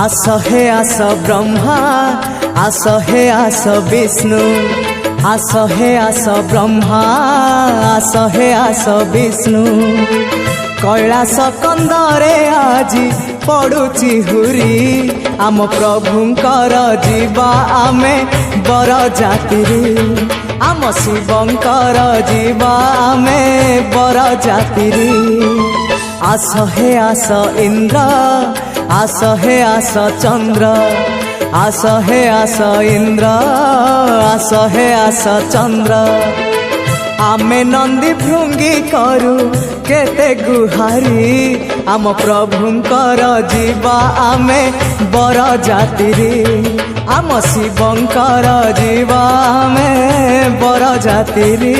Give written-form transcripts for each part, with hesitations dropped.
आस हे आस ब्रह्मा आस हे आस विष्णु आस हे आस ब्रह्मा आस हे आस विष्णु कैलास कंदरे आजी पड़ुची हुरी आम प्रभुंकर जीवा आमे बर जातिरी आम शिवंकर जीवा आमे बर जातिरी आस हे आस इंद्र आस हे आस चंद्र आस हे आस इंद्र आस हे आस चंद्र आमे नंदी भृंगी करू केते गुहारी आम प्रभुंकर जीवा आमे बर जातिरी आम शिवंकर जीवा आमे बर जातिरी।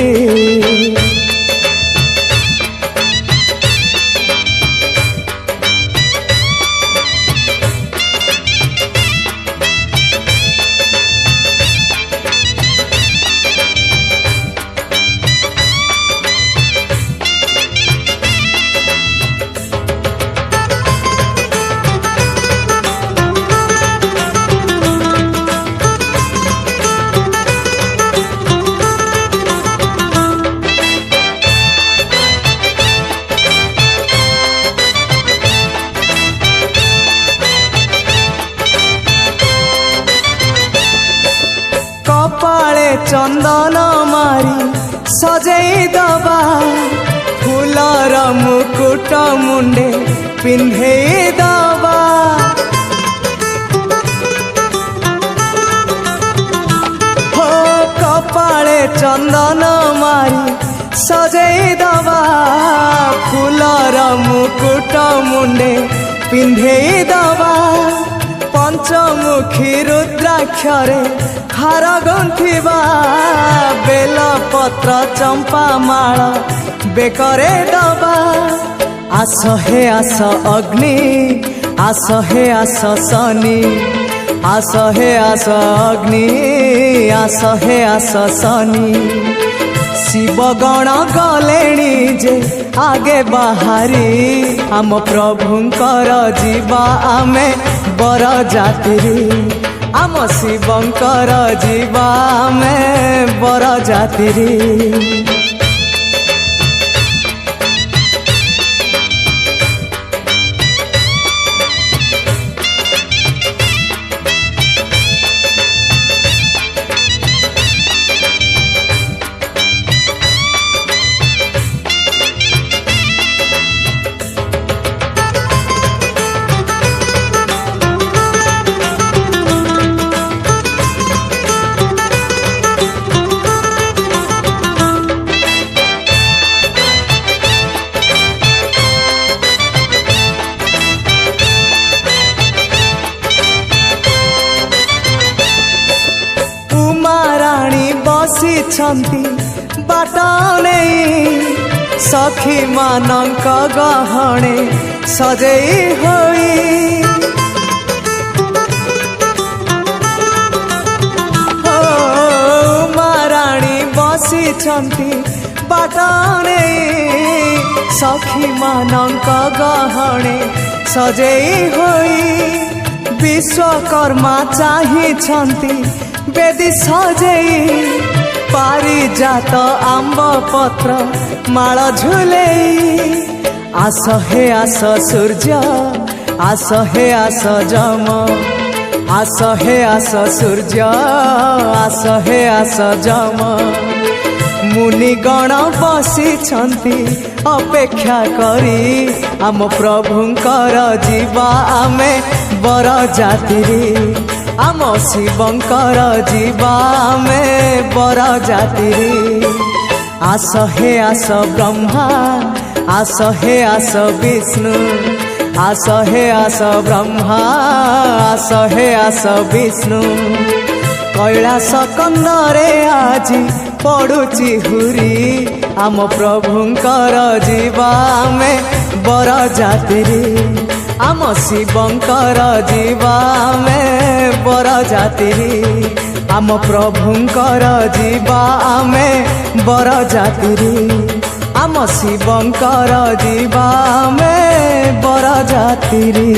कपाळे चंदन मारी सजई दबा फूलर मुकुट मुंडे पिंधे दबा हो कपाळे चंदन मारी सजई दबा फूलर मुकुट मुंडे पिंधे दबा पंचमुखी रुद्राक्षरे हार गंथिबा बेल पत्र चंपा माल बेकरे दबा आस हे आस अग्नि आस हे आस शनि आस हे आस अग्नि आस हे आस शनि शिवगण गलेणी जे आगे बाहरी आम प्रभुंकर जीवा आमे बर जातिरी आम शिवंकर जीवा आमे बर जातिरी। बसी बाटने सखी मानक गहणे सजई होई हो महाराणी बसी बाटने सखी मानक गहणे सजई होई विश्वकर्मा चाहिछंती बेदी सजई पारिजात आंब पत्र माल झुले आस हे आस सूर्य आस हे आस जम आस हे आस सूर्य आस हे आस जम मुनिगण बसी अपेक्षा करी आम प्रभुंकर जीवा आमे बर जातिरी आम शिवंकर जीवा आमे बर जातिरी आस हे आस ब्रह्मा आस हे आस विष्णु आस हे आस ब्रह्मा आस हे आस विष्णु कैलास कंदरे आजी पड़ुची हुरी आम प्रभुंकर जीवा आमे बर जातिरी आम शिवंकर जीवा आमे बर जातिरी आम प्रभुंकर जीवा आमे बर जातिरी आम शिवंकर जीवा आमे बर जातिरी।